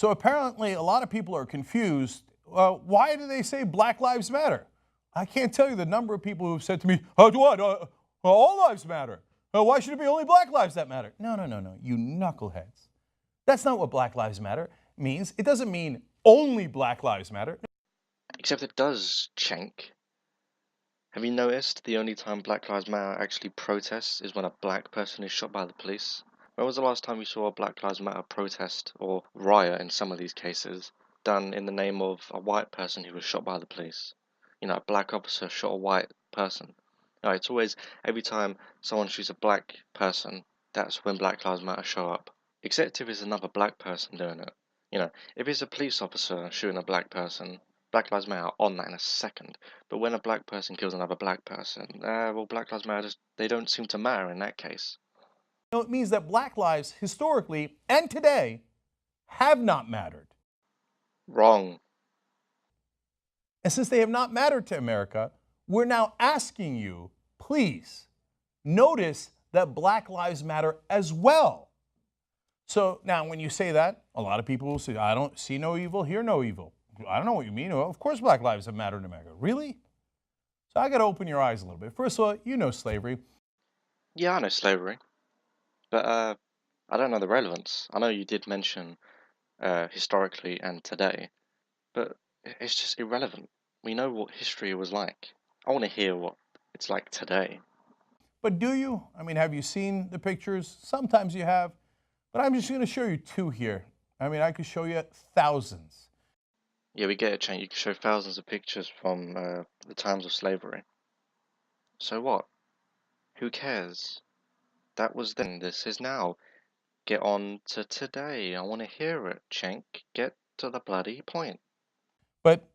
So apparently a lot of people are confused. Why do they say Black Lives Matter? I can't tell you the number of people who've said to me, all lives matter. Why should it be only Black lives that matter? No, you knuckleheads. That's not what Black Lives Matter means. It doesn't mean only Black Lives Matter. Except it does, Cenk. Have you noticed the only time Black Lives Matter actually protests is when a black person is shot by the police? When was the last time you saw a Black Lives Matter protest or riot in some of these cases done in the name of a white person who was shot by the police? You know, a black officer shot a white person. No, it's always, every time someone shoots a black person, that's when Black Lives Matter show up. Except if it's another black person doing it. You know, if it's a police officer shooting a black person, Black Lives Matter are on that in a second. But when a black person kills another black person, well, Black Lives Matter, they don't seem to matter in that case. It means that black lives, historically and today, have not mattered. Wrong. And since they have not mattered to America, we're now asking you, please, notice that Black Lives Matter as well. So now when you say that, a lot of people will say, I don't see no evil, hear no evil. I don't know what you mean. Well, of course Black lives have mattered in America. Really? So I got to open your eyes a little bit. First of all, you know slavery. Yeah, I know slavery. But I don't know the relevance. I know you did mention historically and today, but it's just irrelevant. We know what history was like. I want to hear what it's like today. But do you? I mean, have you seen the pictures? Sometimes you have, but I'm just going to show you two here. I mean, I could show you thousands. Yeah, we get it, Cenk. You can show thousands of pictures from the times of slavery. So what? Who cares? That was then, this is now. Get on to today. I want to hear it, Cenk. Get to the bloody point. But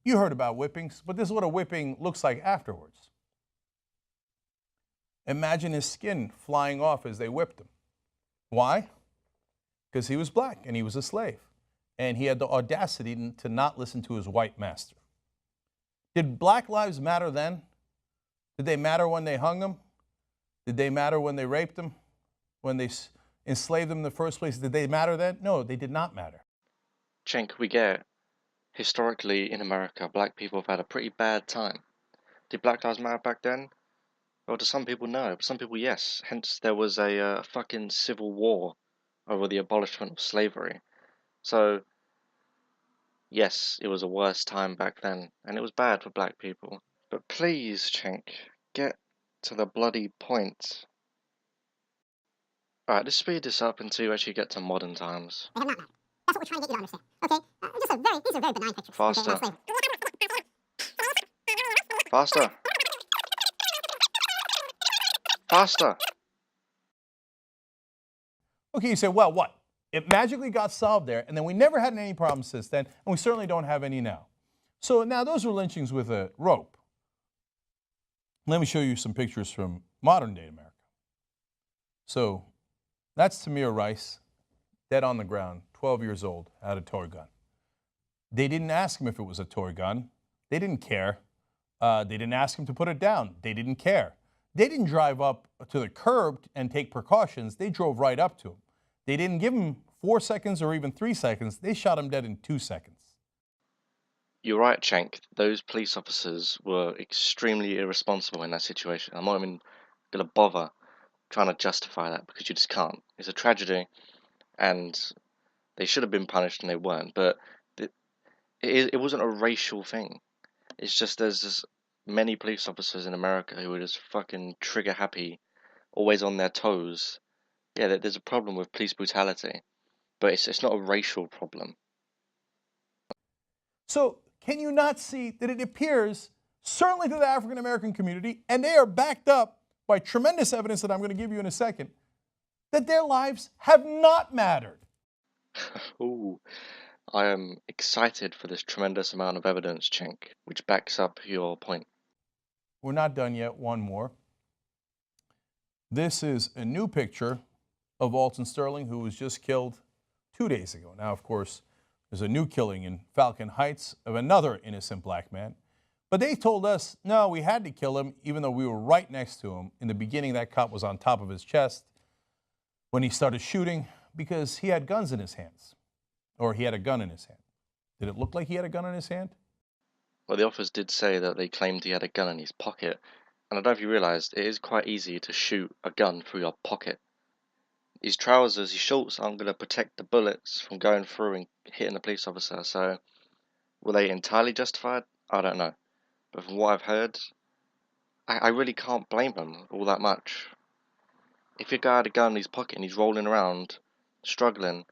you heard about whippings, but this is what a whipping looks like afterwards. Imagine his skin flying off as they whipped him. Why? Because he was black and he was a slave. And he had the audacity to not listen to his white master. Did Black Lives matter then? Did they matter when they hung him? Did they matter when they raped him? When they enslaved him in the first place? Did they matter then? No, they did not matter. Cenk, we get it. Historically, in America, black people have had a pretty bad time. Did Black Lives Matter back then? Well, to some people, no. But some people, yes. Hence, there was a fucking civil war over the abolishment of slavery. So, yes, it was a worse time back then, and it was bad for black people. But please, Cenk, get to the bloody point. Alright, let's speed this up until you actually get to modern times. They have not mattered. That's what we're trying to get you to understand. Okay? These are very benign pictures. Faster. Okay, Faster. Faster. Okay, you say, well, what? It magically got solved there, and then we never had any problems since then, and we certainly don't have any now. So now those were lynchings with a rope. Let me show you some pictures from modern day America. So that's Tamir Rice, dead on the ground, 12 years old, had a toy gun. They didn't ask him if it was a toy gun. They didn't care. They didn't ask him to put it down. They didn't care. They didn't drive up to the curb and take precautions. They drove right up to him. They didn't give him 4 seconds or even 3 seconds. They shot him dead in 2 seconds. You're right, Cenk. Those police officers were extremely irresponsible in that situation. I'm not even going to bother trying to justify that because you just can't. It's a tragedy, and they should have been punished and they weren't. But it wasn't a racial thing. It's just there's just many police officers in America who are just fucking trigger happy, always on their toes. Yeah, there's a problem with police brutality, but it's not a racial problem. So can you not see that it appears, certainly to the African American community, and they are backed up by tremendous evidence that I'm going to give you in a second, that their lives have not mattered? Ooh, I am excited for this tremendous amount of evidence, Cenk, which backs up your point. We're not done yet. One more. This is a new picture of Alton Sterling, who was just killed 2 days ago. Now, of course, there's a new killing in Falcon Heights of another innocent black man. But they told us, no, we had to kill him, even though we were right next to him. In the beginning, that cop was on top of his chest when he started shooting because he had guns in his hands. Or he had a gun in his hand. Did it look like he had a gun in his hand? Well, the officers did say that they claimed he had a gun in his pocket, and I don't know if you realised, it is quite easy to shoot a gun through your pocket. His trousers, his shorts aren't going to protect the bullets from going through and hitting the police officer, so were they entirely justified? I don't know. But from what I've heard, I really can't blame them all that much. If your guy had a gun in his pocket and he's rolling around, struggling,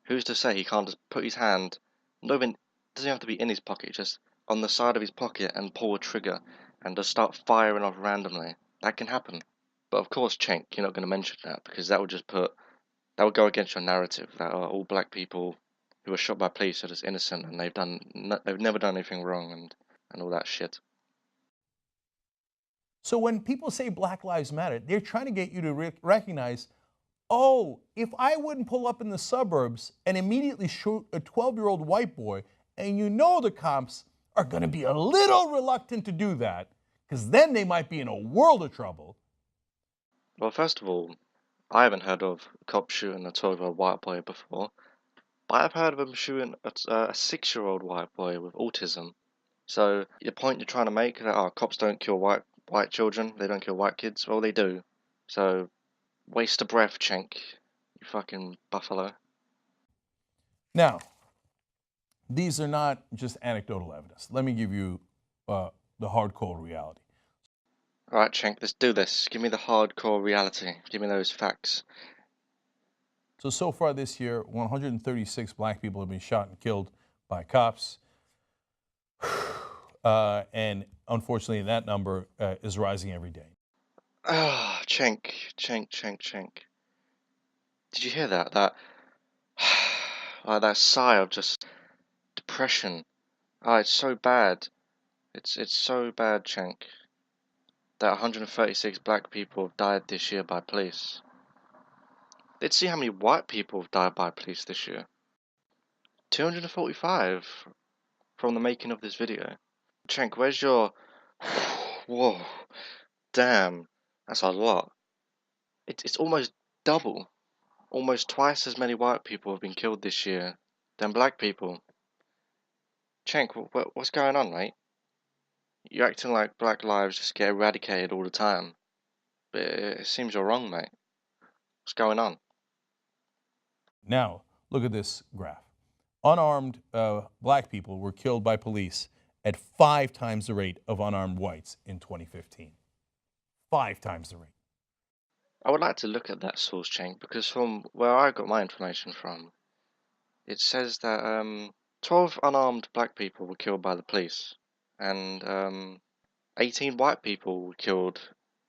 who's to say he can't just put his hand, not even, doesn't have to be in his pocket, just on the side of his pocket and pull a trigger and just start firing off randomly? That can happen. But of course, Cenk, you're not going to mention that because that would just that would go against your narrative that all black people who were shot by police are just innocent and they've never done anything wrong and all that shit. So when people say Black Lives Matter, they're trying to get you to recognize, oh, if I wouldn't pull up in the suburbs and immediately shoot a 12-year-old white boy, and you know the cops are going to be a little reluctant to do that, because then they might be in a world of trouble. Well, first of all, I haven't heard of a cop shooting a 12-year-old white boy before, but I've heard of him shooting a 6-year-old white boy with autism. So the point you're trying to make that cops don't kill white children, they don't kill white kids, well they do. So waste of breath, Cenk, you fucking buffalo. Now, these are not just anecdotal evidence. Let me give you the hardcore reality. Alright, Cenk, let's do this. Give me the hardcore reality. Give me those facts. So far this year, 136 black people have been shot and killed by cops. And unfortunately, that number is rising every day. Ah, Cenk. Did you hear that? That like that sigh of just depression. It's so bad. It's so bad, Cenk, that 136 black people have died this year by police. Let's see how many white people have died by police this year. 245 from the making of this video. Cenk, where's your... Whoa, damn, that's a lot. It's almost double. Almost twice as many white people have been killed this year than black people. Cenk, what's going on, mate? You're acting like black lives just get eradicated all the time. But it seems you're wrong, mate. What's going on? Now, look at this graph. Unarmed black people were killed by police at 5 times the rate of unarmed whites in 2015. 5 times the rate. I would like to look at that source, Cenk, because from where I got my information from, it says that 12 unarmed black people were killed by the police, and 18 white people were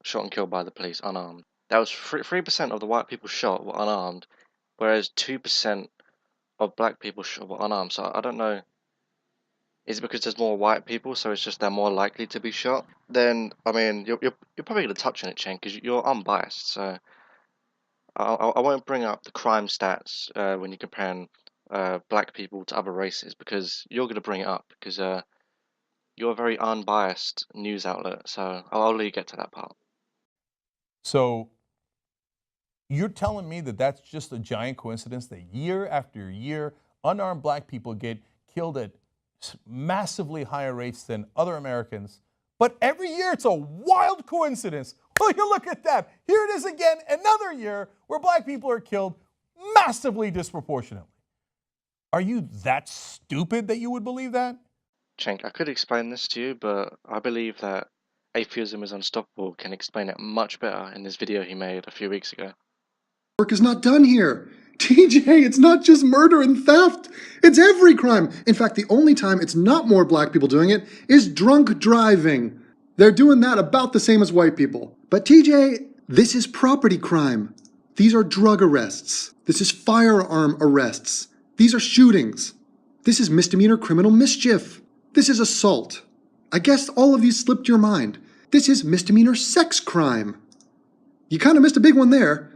shot and killed by the police, unarmed. That was 3% of the white people shot were unarmed, whereas 2% of black people shot were unarmed. So I don't know. Is it because there's more white people, so it's just they're more likely to be shot? Then I mean, you're probably gonna touch on it, Cenk, because you're unbiased. So I won't bring up the crime stats when you're comparing black people to other races, because you're gonna bring it up because you're a very unbiased news outlet. So I'll let you get to that part. So you're telling me that that's just a giant coincidence that year after year, unarmed black people get killed at massively higher rates than other Americans, but every year it's a wild coincidence. Well, you look at that. Here it is again, another year where black people are killed massively disproportionately. Are you that stupid that you would believe that? Cenk, I could explain this to you, but I believe that Atheism is Unstoppable can explain it much better in this video he made a few weeks ago. Work is not done here. TJ, it's not just murder and theft. It's every crime. In fact, the only time it's not more black people doing it is drunk driving. They're doing that about the same as white people. But TJ, this is property crime. These are drug arrests. This is firearm arrests. These are shootings. This is misdemeanor criminal mischief. This is assault. I guess all of these slipped your mind. This is misdemeanor sex crime. You kind of missed a big one there.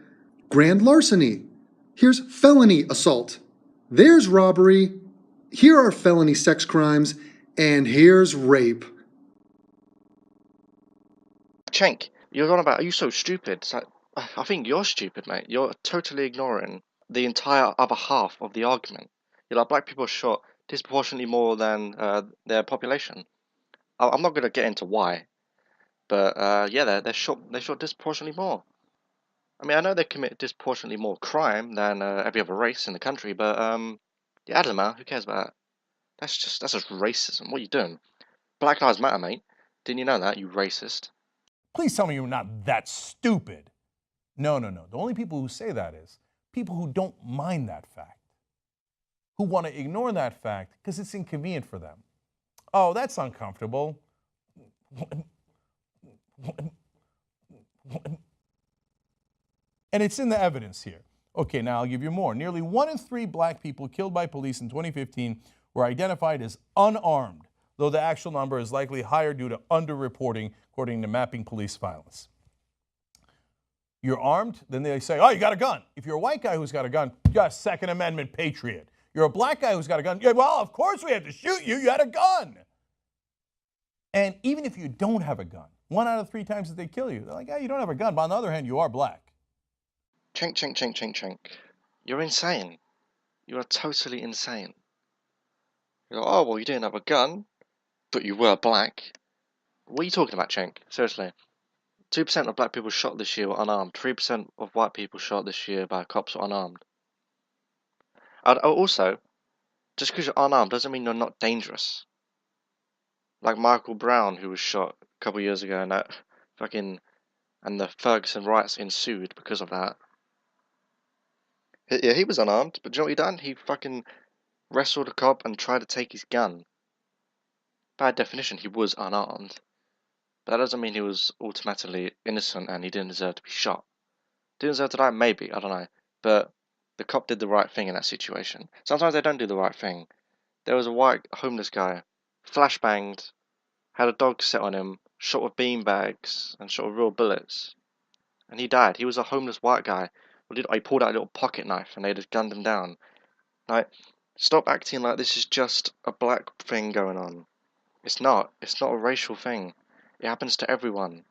Grand larceny. Here's felony assault. There's robbery. Here are felony sex crimes. And here's rape. Cenk, you're on about, are you so stupid? It's like, I think you're stupid, mate. You're totally ignoring the entire other half of the argument. black people are shot disproportionately more than their population. I'm not gonna get into why, but yeah, they're shot disproportionately more. I mean, I know they commit disproportionately more crime than every other race in the country, but yeah, it doesn't matter. Who cares about that? That's just racism. What are you doing? Black Lives Matter, mate. Didn't you know that, you racist? Please tell me you're not that stupid. No, no, no. The only people who say that is people who don't mind that fact, who want to ignore that fact because it's inconvenient for them. Oh, that's uncomfortable. And it's in the evidence here. Okay, now I'll give you more. Nearly 1 in 3 black people killed by police in 2015 were identified as unarmed, though the actual number is likely higher due to underreporting, according to Mapping Police Violence. You're armed, then they say, oh, you got a gun. If you're a white guy who's got a gun, you're a Second Amendment patriot. You're a black guy who's got a gun, yeah, well, of course we had to shoot you, you had a gun. And even if you don't have a gun, 1 out of 3 times that they kill you, they're like, yeah, you don't have a gun, but on the other hand, you are black. Cenk. You're insane. You are totally insane. You're like, oh, well, you didn't have a gun, but you were black. What are you talking about, Cenk? Seriously. 2% of black people shot this year were unarmed. 3% of white people shot this year by cops were unarmed. Also, just because you're unarmed doesn't mean you're not dangerous. Like Michael Brown, who was shot a couple of years ago, and the Ferguson riots ensued because of that. Yeah, he was unarmed, but do you know what he done? He fucking wrestled a cop and tried to take his gun. By definition, he was unarmed. But that doesn't mean he was automatically innocent and he didn't deserve to be shot. Didn't deserve to die? Maybe, I don't know. But the cop did the right thing in that situation. Sometimes they don't do the right thing. There was a white homeless guy, flashbanged, had a dog set on him, shot with beanbags, and shot with real bullets. And he died. He was a homeless white guy. He pulled out a little pocket knife and they just gunned him down. Like, stop acting like this is just a black thing going on. It's not. It's not a racial thing. It happens to everyone.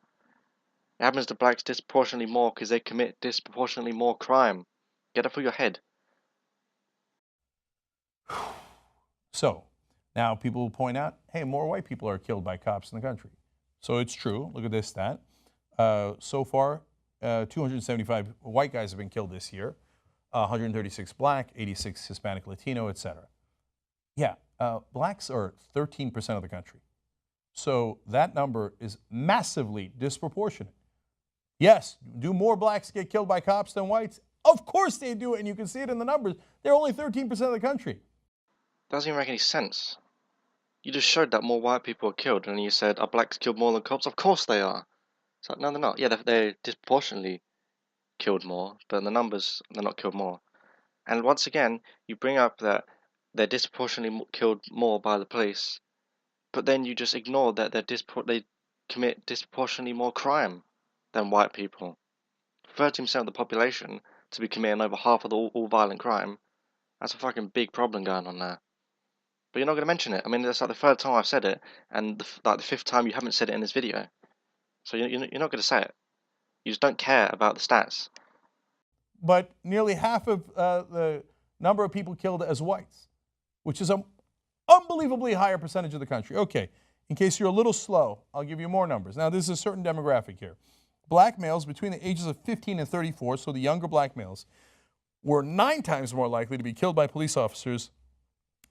It happens to blacks disproportionately more because they commit disproportionately more crime. Get it through your head. So, now people will point out, hey, more white people are killed by cops in the country. So it's true. Look at this stat. So far, 275 white guys have been killed this year, 136 black, 86 Hispanic, Latino, etc. Yeah, blacks are 13% of the country. So that number is massively disproportionate. Yes, do more blacks get killed by cops than whites? Of course they do, and you can see it in the numbers. They're only 13% of the country. Doesn't even make any sense. You just showed that more white people are killed, and you said, are blacks killed more than cops? Of course they are. It's like, no, they're not. Yeah, they're disproportionately killed more, but in the numbers, they're not killed more. And once again, you bring up that they're disproportionately killed more by the police, but then you just ignore that they commit disproportionately more crime than white people. 13% of the population to be committing over half of all violent crime. That's a fucking big problem going on there. But you're not going to mention it. I mean, that's like the 3rd time I've said it, and the 5th time you haven't said it in this video. So you're not going to say it. You just don't care about the stats. But nearly half of the number of people killed as whites, which is an unbelievably higher percentage of the country. Okay, in case you're a little slow, I'll give you more numbers. Now, this is a certain demographic here. Black males between the ages of 15 and 34, so the younger black males, were 9 times more likely to be killed by police officers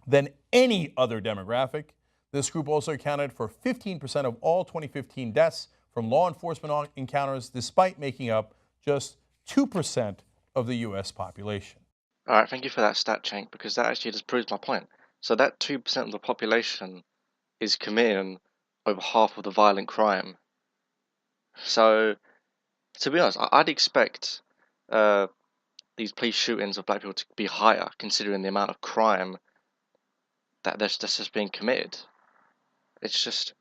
than any other demographic. This group also accounted for 15% of all 2015 deaths from law enforcement encounters, despite making up just 2% of the U.S. population. All right, thank you for that stat, Cenk, because that actually just proves my point. So that 2% of the population is committing over half of the violent crime. So, to be honest, I'd expect these police shootings of black people to be higher, considering the amount of crime that's just being committed. It's just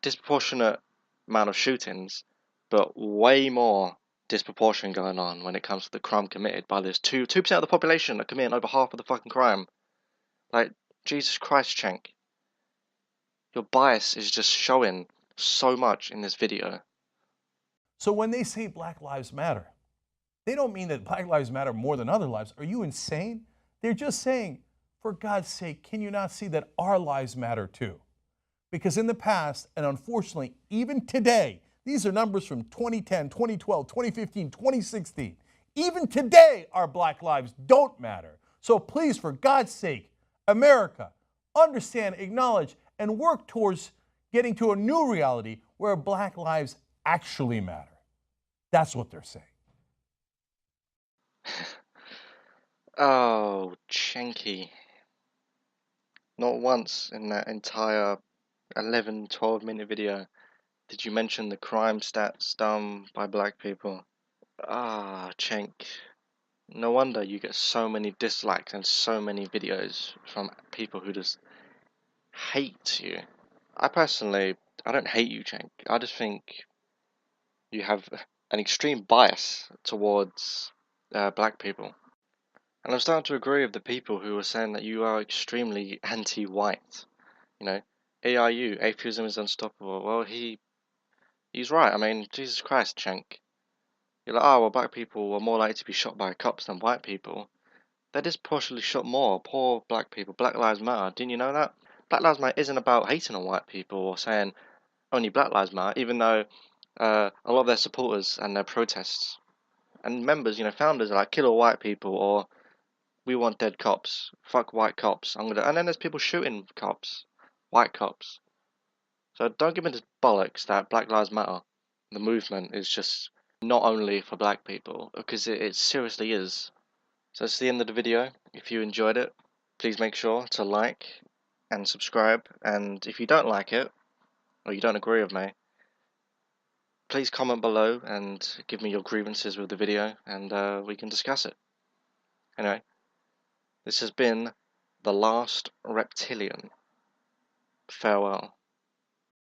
disproportionate amount of shootings, but way more disproportion going on when it comes to the crime committed by this 2% of the population are committing over half of the fucking crime. Like, Jesus Christ, Cenk. Your bias is just showing so much in this video. So when they say Black Lives Matter, they don't mean that Black Lives matter more than other lives. Are you insane? They're just saying for God's sake, can you not see that our lives matter too? Because in the past, and unfortunately even today, these are numbers from 2010, 2012, 2015, 2016. Even today, our black lives don't matter. So please, for God's sake, America, understand, acknowledge, and work towards getting to a new reality where black lives actually matter. That's what they're saying. Oh, Cenk. Not once in that entire 11, 12-minute video did you mention the crime stats done by black people. Ah, Cenk. No wonder you get so many dislikes and so many videos from people who just hate you. I don't hate you, Cenk. I just think you have an extreme bias towards black people. And I'm starting to agree with the people who are saying that you are extremely anti-white. You know, AIU, atheism is unstoppable. Well, he's right. I mean, Jesus Christ, Cenk. You're like, oh, well, black people were more likely to be shot by cops than white people. They disproportionately shot more poor black people. Black Lives Matter. Didn't you know that? Black Lives Matter isn't about hating on white people or saying only Black Lives Matter, even though a lot of their supporters and their protests and members, founders are like, kill all white people, or we want dead cops, fuck white cops. And then there's people shooting cops, white cops. So don't give me this bollocks that Black Lives Matter, the movement, is just not only for black people, because it seriously is. So that's the end of the video. If you enjoyed it, please make sure to like and subscribe. And if you don't like it, or you don't agree with me, please comment below and give me your grievances with the video, and we can discuss it. Anyway, this has been The Last Reptilian. Farewell.